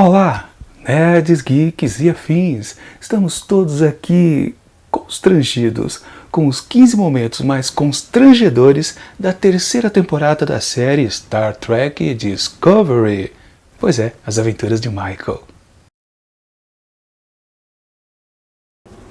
Olá, nerds, geeks e afins! Estamos todos aqui constrangidos com os 15 momentos mais constrangedores da terceira temporada da série Star Trek Discovery. Pois é, as aventuras de Michael.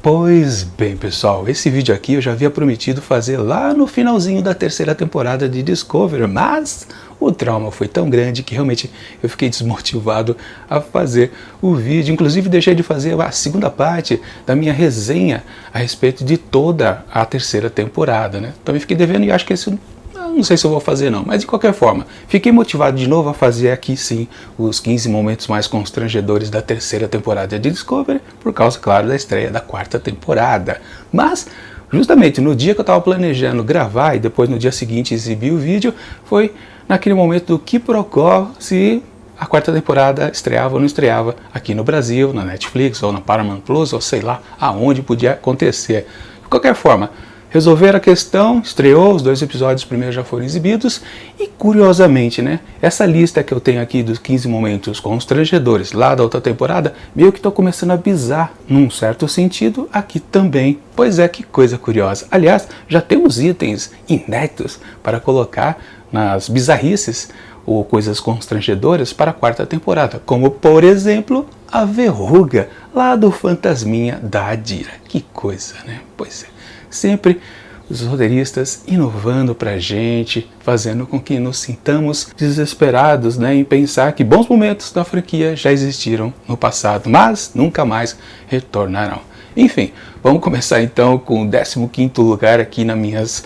Pois bem, pessoal, esse vídeo aqui eu já havia prometido fazer lá no finalzinho da terceira temporada de Discovery, mas o trauma foi tão grande que realmente eu fiquei desmotivado a fazer o vídeo. Inclusive deixei de fazer a segunda parte da minha resenha a respeito de toda a terceira temporada, né? Também fiquei devendo e acho que esse... não sei se eu vou fazer não, mas de qualquer forma, fiquei motivado de novo a fazer aqui sim os 15 momentos mais constrangedores da terceira temporada de Discovery, por causa, claro, da estreia da quarta temporada. Mas, justamente no dia que eu estava planejando gravar e depois no dia seguinte exibir o vídeo, foi naquele momento do quiprocó se a quarta temporada estreava ou não estreava aqui no Brasil, na Netflix ou na Paramount Plus, ou sei lá aonde podia acontecer. De qualquer forma, resolveram a questão, estreou, os 2 episódios primeiros já foram exibidos e, curiosamente, né, essa lista que eu tenho aqui dos 15 momentos constrangedores lá da outra temporada, meio que estou começando a bizar, num certo sentido, aqui também. Pois é, que coisa curiosa. Aliás, já temos itens inéditos para colocar nas bizarrices ou coisas constrangedoras para a quarta temporada, como, por exemplo, a verruga lá do fantasminha da Adira. Que coisa, né? Pois é. Sempre os roteiristas inovando pra gente, fazendo com que nos sintamos desesperados, né, em pensar que bons momentos da franquia já existiram no passado, mas nunca mais retornarão. Enfim, vamos começar então com o 15º lugar aqui nas minhas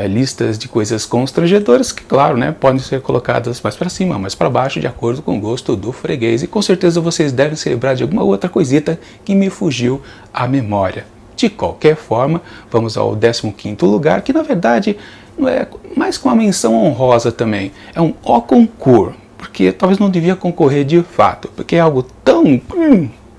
listas de coisas constrangedoras, que claro, né, podem ser colocadas mais para cima, mais para baixo, de acordo com o gosto do freguês. E com certeza vocês devem se lembrar de alguma outra coisita que me fugiu à memória. De qualquer forma, vamos ao 15º lugar, que na verdade não é mais com uma menção honrosa também, é um au concurso, porque talvez não devia concorrer de fato, porque é algo tão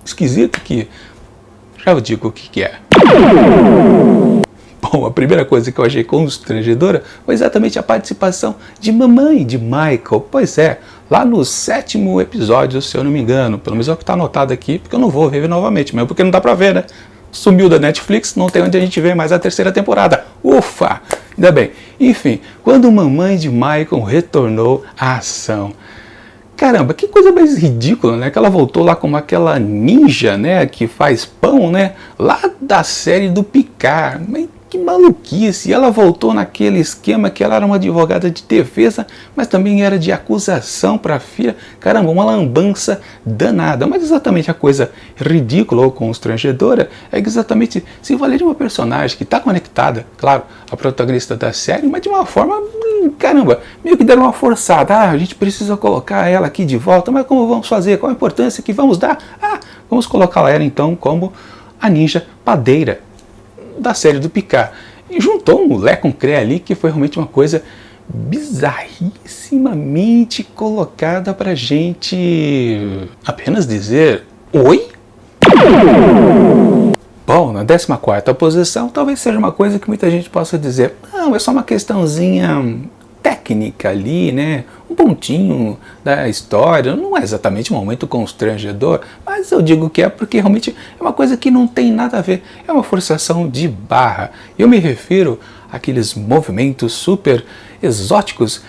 esquisito que já eu digo o que é. Bom, a primeira coisa que eu achei constrangedora foi exatamente a participação de mamãe de Michael. Pois é, lá no 7º episódio, se eu não me engano, pelo menos é o que está anotado aqui, porque eu não vou ver novamente, mesmo porque não dá pra ver, né? Sumiu da Netflix, não tem onde a gente ver mais a terceira temporada. Ufa! Ainda bem. Enfim, quando mamãe de Michael retornou à ação. Caramba, que coisa mais ridícula, né? Que ela voltou lá como aquela ninja, né? Que faz pão, né? Lá da série do Picard. Mas que maluquice! E ela voltou naquele esquema que ela era uma advogada de defesa, mas também era de acusação para a filha. Caramba, uma lambança danada. Mas exatamente a coisa ridícula ou constrangedora é que exatamente se valer de uma personagem que está conectada, claro, a protagonista da série, mas de uma forma, caramba, meio que deram uma forçada. Ah, a gente precisa colocar ela aqui de volta, mas como vamos fazer? Qual a importância que vamos dar? Ah, vamos colocar ela então como a ninja padeira da série do Picard. E juntou um Lé com Cré ali, que foi realmente uma coisa bizarrissimamente colocada pra gente apenas dizer oi? Bom, na 14ª posição, talvez seja uma coisa que muita gente possa dizer, não, é só uma questãozinha técnica ali, né? Um pontinho da história, não é exatamente um momento constrangedor, mas eu digo que é porque realmente é uma coisa que não tem nada a ver, é uma forçação de barra. Eu me refiro àqueles movimentos super exóticos,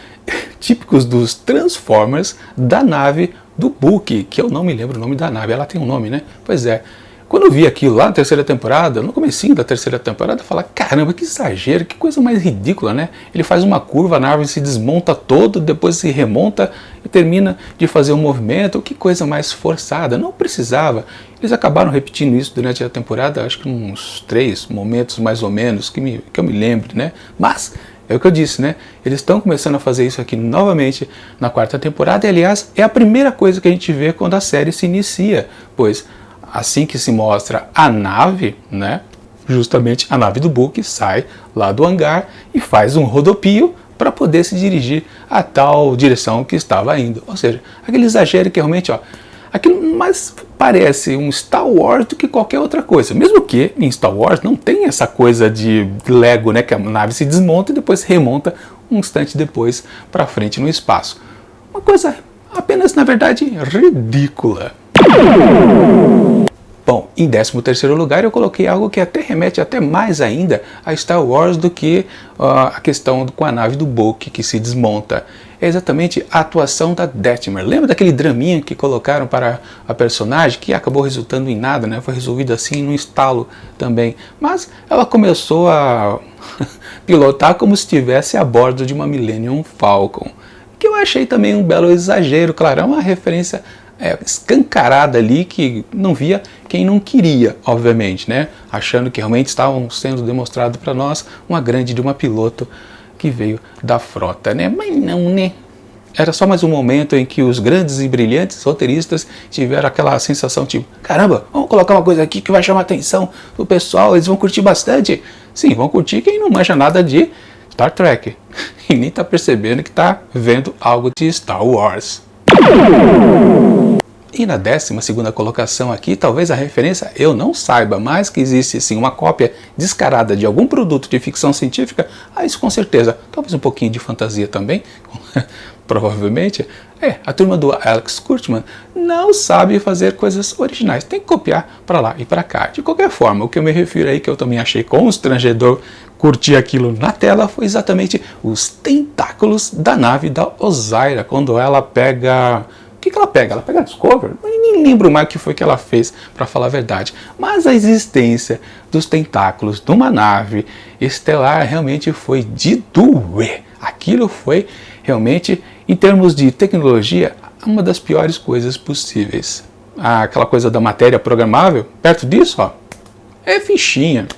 típicos dos Transformers da nave do Book, que eu não me lembro o nome da nave, ela tem um nome, né? Pois é. Quando eu vi aquilo lá na terceira temporada, no comecinho da terceira temporada, eu falei, caramba, que exagero, que coisa mais ridícula, né? Ele faz uma curva, a nave se desmonta todo, depois se remonta e termina de fazer um movimento, que coisa mais forçada, não precisava. Eles acabaram repetindo isso durante a temporada, acho que uns 3 momentos mais ou menos, que eu me lembre, né? Mas é o que eu disse, né? Eles estão começando a fazer isso aqui novamente na quarta temporada, e aliás, é a primeira coisa que a gente vê quando a série se inicia, pois assim que se mostra a nave, né, justamente a nave do Book sai lá do hangar e faz um rodopio para poder se dirigir a tal direção que estava indo. Ou seja, aquele exagero que realmente, ó, aquilo mais parece um Star Wars do que qualquer outra coisa. Mesmo que em Star Wars não tem essa coisa de Lego, né, que a nave se desmonta e depois remonta um instante depois para frente no espaço. Uma coisa apenas, na verdade, ridícula. Bom, em 13º lugar eu coloquei algo que até remete até mais ainda a Star Wars do que a questão com a nave do Book que se desmonta. É exatamente a atuação da Detmer. Lembra daquele draminha que colocaram para a personagem que acabou resultando em nada, né? Foi resolvido assim num estalo também. Mas ela começou a pilotar como se estivesse a bordo de uma Millennium Falcon. Que eu achei também um belo exagero, claro, é uma referência escancarada ali que não via quem não queria, obviamente, né? Achando que realmente estavam sendo demonstrado para nós uma grande de uma piloto que veio da frota, né? Mas não, né? Era só mais um momento em que os grandes e brilhantes roteiristas tiveram aquela sensação tipo, caramba, vamos colocar uma coisa aqui que vai chamar a atenção do pessoal, eles vão curtir bastante. Sim, vão curtir quem não manja nada de Star Trek e nem tá percebendo que tá vendo algo de Star Wars. E na 12ª colocação aqui, talvez a referência eu não saiba, mas que existe sim uma cópia descarada de algum produto de ficção científica, isso com certeza, talvez um pouquinho de fantasia também, provavelmente, a turma do Alex Kurtzman não sabe fazer coisas originais, tem que copiar para lá e para cá. De qualquer forma, o que eu me refiro aí, que eu também achei constrangedor curtir aquilo na tela, foi exatamente os tentáculos da nave da Osyraa, quando ela pega... O que ela pega? Ela pega a Discovery? Eu nem lembro mais o que foi que ela fez, para falar a verdade. Mas a existência dos tentáculos numa nave estelar realmente foi de doer. Aquilo foi realmente, em termos de tecnologia, uma das piores coisas possíveis. Aquela coisa da matéria programável, perto disso, é fichinha.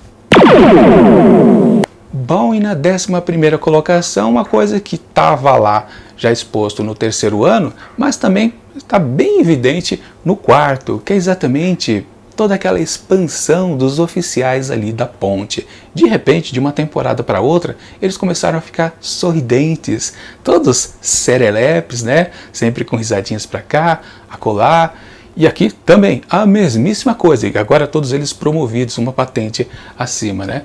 Bom, e na 11ª colocação, uma coisa que estava lá já exposto no 3º ano, mas também está bem evidente no 4º, que é exatamente toda aquela expansão dos oficiais ali da ponte. De repente, de uma temporada para outra, eles começaram a ficar sorridentes, todos serelepes, né? Sempre com risadinhas para cá, acolá. E aqui também a mesmíssima coisa, e agora todos eles promovidos, uma patente acima, né?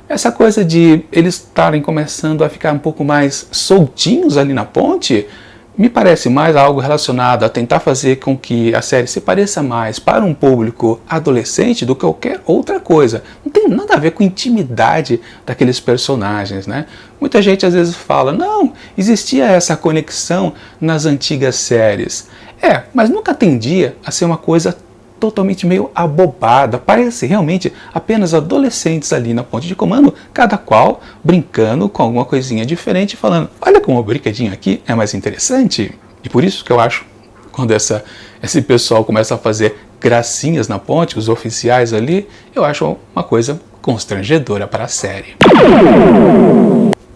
Essa coisa de eles estarem começando a ficar um pouco mais soltinhos ali na ponte, me parece mais algo relacionado a tentar fazer com que a série se pareça mais para um público adolescente do que qualquer outra coisa. Não tem nada a ver com a intimidade daqueles personagens, né? Muita gente às vezes fala, não, existia essa conexão nas antigas séries. Mas nunca tendia a ser uma coisa totalmente meio abobada, parece realmente apenas adolescentes ali na ponte de comando, cada qual brincando com alguma coisinha diferente, falando, olha como o brinquedinho aqui é mais interessante. E por isso que eu acho, quando esse pessoal começa a fazer gracinhas na ponte, os oficiais ali, eu acho uma coisa constrangedora para a série.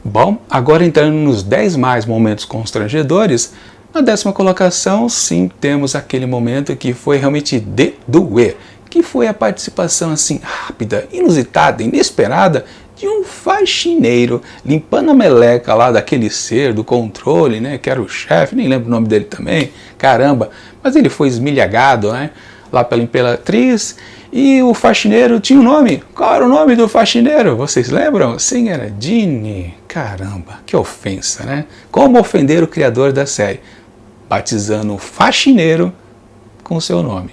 Bom, agora entrando nos 10 mais momentos constrangedores, na 10ª colocação, sim, temos aquele momento que foi realmente de doer, que foi a participação assim rápida, inusitada, inesperada de um faxineiro limpando a meleca lá daquele ser do controle, né, que era o chefe, nem lembro o nome dele também, caramba, mas ele foi esmilhagado, né, lá pela Imperatriz, e o faxineiro tinha um nome. Qual era o nome do faxineiro? Vocês lembram? Sim, era Gene. Caramba, que ofensa, né? Como ofender o criador da série? Batizando o faxineiro com o seu nome.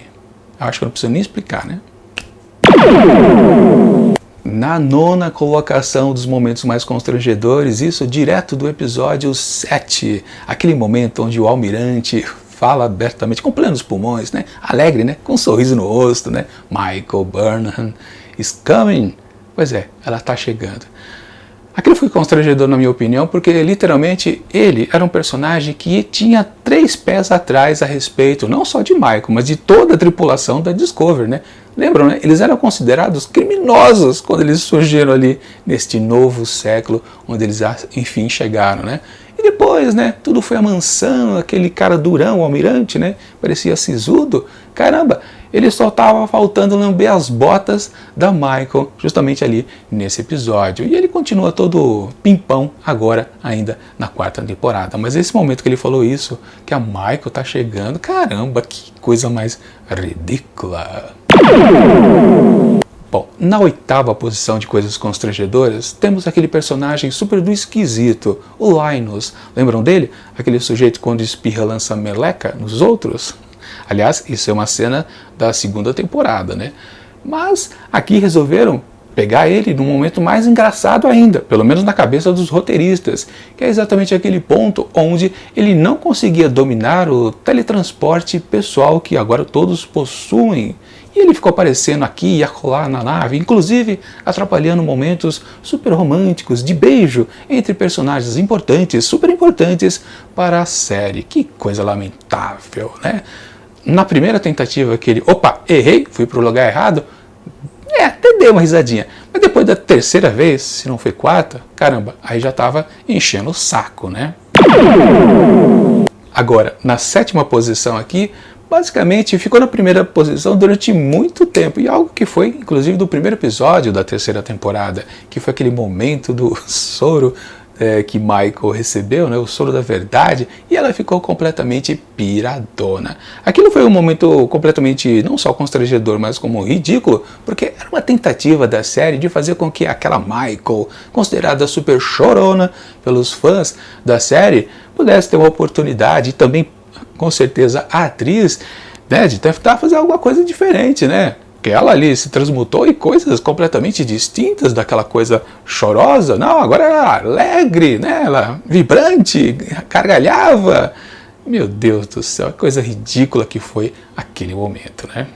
Acho que eu não preciso nem explicar, né? Na 9ª colocação dos momentos mais constrangedores, isso direto do episódio 7, aquele momento onde o almirante fala abertamente, com plenos pulmões, né? Alegre, né? Com um sorriso no rosto, né? Michael Burnham is coming. Pois é, ela está chegando. Aquilo foi constrangedor na minha opinião, porque literalmente ele era um personagem que tinha 3 pés atrás a respeito, não só de Michael, mas de toda a tripulação da Discovery, né? Lembram, né? Eles eram considerados criminosos quando eles surgiram ali neste novo século, onde eles enfim chegaram, né? E depois, né, tudo foi amansando, aquele cara durão, o almirante, né, parecia sisudo. Caramba, ele só estava faltando lamber as botas da Michael, justamente ali nesse episódio. E ele continua todo pimpão agora, ainda na 4ª temporada. Mas esse momento que ele falou isso, que a Michael tá chegando, caramba, que coisa mais ridícula. Bom, na oitava posição de coisas constrangedoras, temos aquele personagem super do esquisito, o Linus. Lembram dele? Aquele sujeito quando espirra lança meleca nos outros? Aliás, isso é uma cena da segunda temporada, né? Mas aqui resolveram pegar ele num momento mais engraçado ainda, pelo menos na cabeça dos roteiristas, que é exatamente aquele ponto onde ele não conseguia dominar o teletransporte pessoal que agora todos possuem. E ele ficou aparecendo aqui e acolá na nave, inclusive atrapalhando momentos super românticos de beijo entre personagens importantes, super importantes para a série. Que coisa lamentável, né? Na primeira tentativa que ele, opa, errei, fui para o lugar errado, até dei uma risadinha. Mas depois da terceira vez, se não foi quarta, caramba, aí já estava enchendo o saco, né? Agora, na sétima posição aqui, basicamente ficou na primeira posição durante muito tempo, e algo que foi inclusive do primeiro episódio da terceira temporada, que foi aquele momento do soro que Michael recebeu, né, o soro da verdade, e ela ficou completamente piradona. Aquilo foi um momento completamente não só constrangedor, mas como ridículo, porque era uma tentativa da série de fazer com que aquela Michael, considerada super chorona pelos fãs da série, pudesse ter uma oportunidade, e também com certeza a atriz, né, de tentar fazer alguma coisa diferente, né? Que ela ali se transmutou em coisas completamente distintas daquela coisa chorosa. Não, agora era alegre, né? Ela vibrante, gargalhava. Meu Deus do céu, que coisa ridícula que foi aquele momento, né?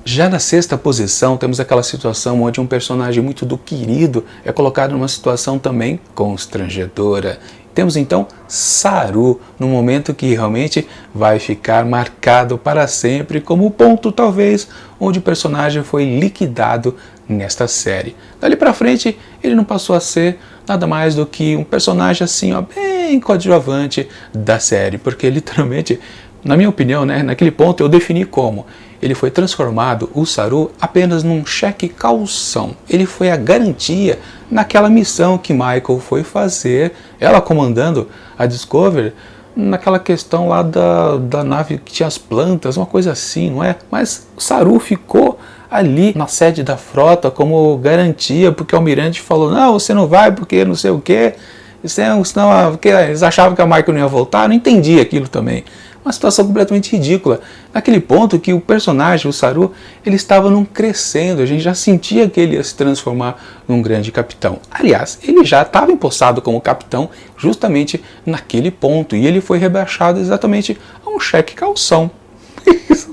Já na sexta posição, temos aquela situação onde um personagem muito do querido é colocado numa situação também constrangedora. Temos então Saru, num momento que realmente vai ficar marcado para sempre como o ponto, talvez, onde o personagem foi liquidado nesta série. Dali para frente, ele não passou a ser nada mais do que um personagem assim, ó, bem coadjuvante da série, porque literalmente, na minha opinião, né, naquele ponto eu defini como ele foi transformado, o Saru, apenas num cheque calção. Ele foi a garantia naquela missão que Michael foi fazer, ela comandando a Discovery, naquela questão lá da nave que tinha as plantas, uma coisa assim, não é? Mas o Saru ficou ali na sede da frota como garantia, porque o almirante falou, não, você não vai porque não sei o quê, senão porque eles achavam que a Michael não ia voltar, eu não entendi aquilo também. Uma situação completamente ridícula. Naquele ponto que o personagem, o Saru, ele estava num crescendo, a gente já sentia que ele ia se transformar num grande capitão. Aliás, ele já estava empossado como capitão justamente naquele ponto, e ele foi rebaixado exatamente a um cheque calção.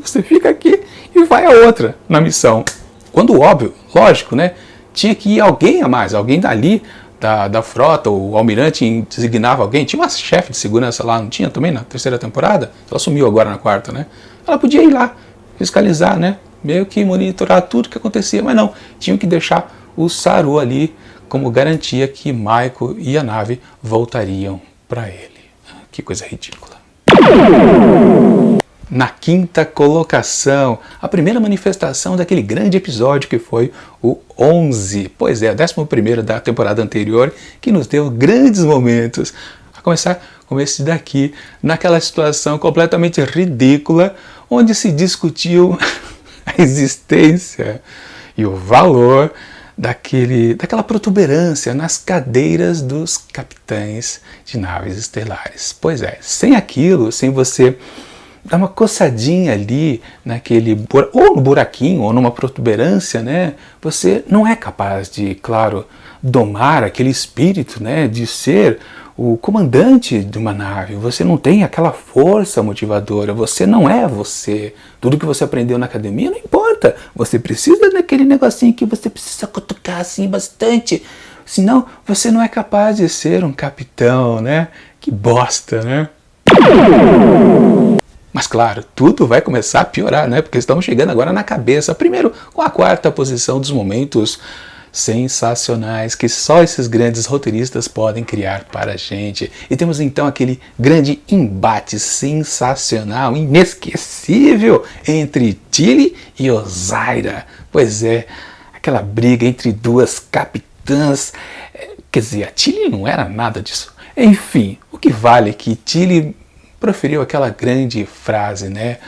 Você fica aqui e vai a outra na missão. Quando óbvio, lógico, né? Tinha que ir alguém a mais, alguém dali, da frota, o almirante designava alguém, tinha uma chefe de segurança lá, não tinha também na terceira temporada? Ela sumiu agora na quarta, né? Ela podia ir lá, fiscalizar, né? Meio que monitorar tudo que acontecia, mas não, tinham que deixar o Saru ali como garantia que Michael e a nave voltariam para ele. Que coisa ridícula. Na quinta colocação, a primeira manifestação daquele grande episódio que foi o 11. Pois é, o 11º da temporada anterior, que nos deu grandes momentos. A começar com esse daqui, naquela situação completamente ridícula, onde se discutiu a existência e o valor daquela protuberância nas cadeiras dos capitães de naves estelares. Pois é, sem aquilo, sem você dá uma coçadinha ali naquele ou no buraquinho ou numa protuberância, né? Você não é capaz de, claro, domar aquele espírito, né? De ser o comandante de uma nave. Você não tem aquela força motivadora. Você não é você. Tudo que você aprendeu na academia não importa. Você precisa daquele negocinho que você precisa cutucar assim bastante. Senão você não é capaz de ser um capitão, né? Que bosta, né? Mas claro, tudo vai começar a piorar, né? Porque estamos chegando agora na cabeça. Primeiro, com a quarta posição dos momentos sensacionais que só esses grandes roteiristas podem criar para a gente. E temos então aquele grande embate sensacional, inesquecível, entre Tilly e Osaira. Pois é, aquela briga entre duas capitãs. Quer dizer, a Tilly não era nada disso. Enfim, o que vale é que Tilly proferiu aquela grande frase, né?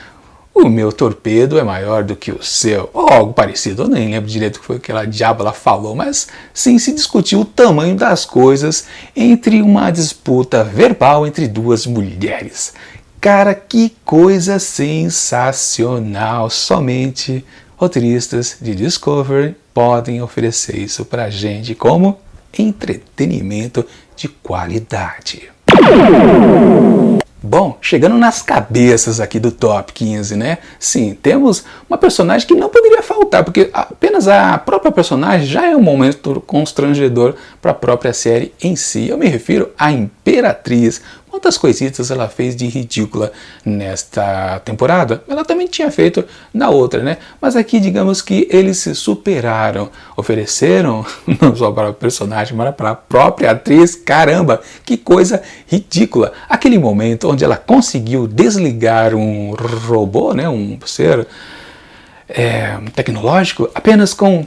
o meu torpedo é maior do que o seu, ou algo parecido. Eu nem lembro direito o que foi aquela diaba ela falou, mas sim se discutiu o tamanho das coisas entre uma disputa verbal entre duas mulheres. Cara, que coisa sensacional! Somente roteiristas de Discovery podem oferecer isso pra gente como entretenimento de qualidade. Bom, chegando nas cabeças aqui do Top 15, né? Sim, temos uma personagem que não poderia faltar, porque apenas a própria personagem já é um momento constrangedor para a própria série em si. Eu me refiro à Imperatriz. Quantas coisitas ela fez de ridícula nesta temporada? Ela também tinha feito na outra, né? Mas aqui, digamos que eles se superaram, ofereceram não só para o personagem, mas para a própria atriz. Caramba, que coisa ridícula! Aquele momento onde ela conseguiu desligar um robô, né? Um ser tecnológico, apenas com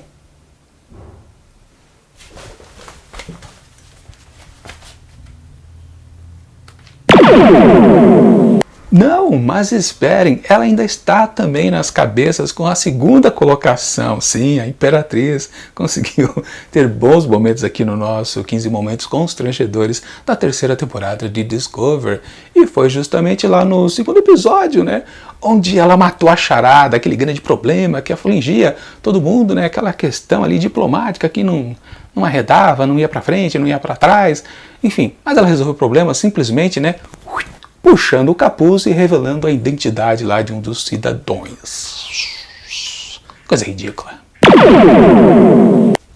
não, mas esperem, ela ainda está também nas cabeças com a segunda colocação. Sim, a Imperatriz conseguiu ter bons momentos aqui no nosso 15 Momentos Constrangedores da terceira temporada de Discovery. E foi justamente lá no segundo episódio, né? Onde ela matou a charada, aquele grande problema que afligia todo mundo, né? Aquela questão ali diplomática que não arredava, não ia para frente, não ia para trás. Enfim, mas ela resolveu o problema simplesmente, né? Puxando o capuz e revelando a identidade lá de um dos cidadãos. Coisa ridícula.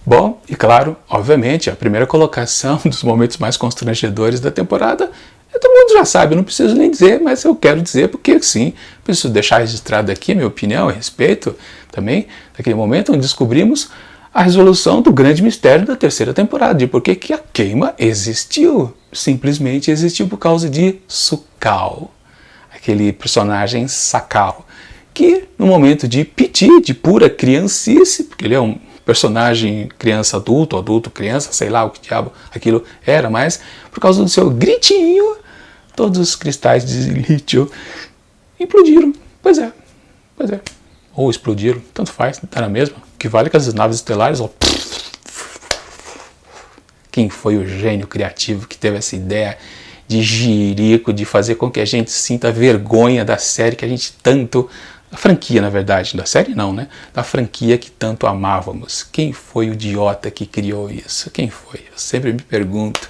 Bom, e claro, obviamente, a primeira colocação dos momentos mais constrangedores da temporada, todo mundo já sabe, eu não preciso nem dizer, mas eu quero dizer porque sim, preciso deixar registrado aqui a minha opinião a respeito também daquele momento onde descobrimos a resolução do grande mistério da terceira temporada, de por que a queima existiu. Simplesmente existiu por causa de Su'Kal, aquele personagem Sakal, que no momento de piti, de pura criancice, porque ele é um personagem criança-adulto, adulto-criança, sei lá o que diabo aquilo era, mas por causa do seu gritinho, todos os cristais de lítio implodiram. Pois é. Ou explodiram, tanto faz, tá na mesma. O que vale é que as naves estelares, ó, quem foi o gênio criativo que teve essa ideia de jirico, de fazer com que a gente sinta vergonha da série que a gente tanto... A franquia, na verdade, da série não, né? Da franquia que tanto amávamos. Quem foi o idiota que criou isso? Quem foi? Eu sempre me pergunto.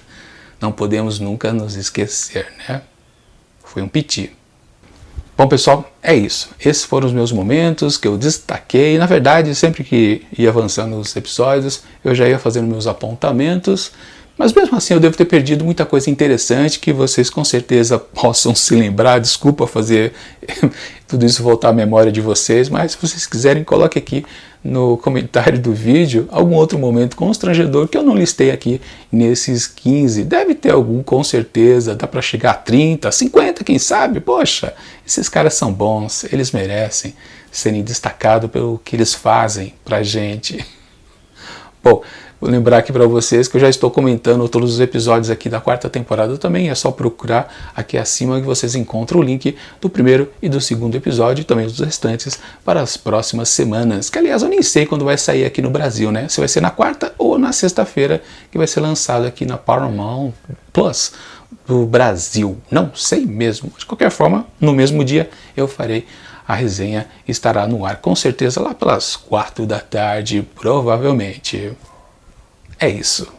Não podemos nunca nos esquecer, né? Foi um piti. Bom, pessoal, é isso. Esses foram os meus momentos que eu destaquei. Na verdade, sempre que ia avançando os episódios, eu já ia fazendo meus apontamentos. Mas mesmo assim eu devo ter perdido muita coisa interessante que vocês com certeza possam se lembrar. Desculpa fazer tudo isso voltar à memória de vocês, mas se vocês quiserem, coloque aqui no comentário do vídeo algum outro momento constrangedor que eu não listei aqui nesses 15. Deve ter algum, com certeza. Dá para chegar a 30, 50, quem sabe? Poxa, esses caras são bons, eles merecem serem destacados pelo que eles fazem pra gente. Bom, vou lembrar aqui para vocês que eu já estou comentando todos os episódios aqui da quarta temporada também. É só procurar aqui acima que vocês encontram o link do primeiro e do segundo episódio e também dos restantes para as próximas semanas. Que, aliás, eu nem sei quando vai sair aqui no Brasil, né? Se vai ser na quarta ou na sexta-feira que vai ser lançado aqui na Paramount Plus do Brasil. Não sei mesmo. De qualquer forma, no mesmo dia eu farei a resenha, estará no ar com certeza lá pelas 4 da tarde, provavelmente. É isso.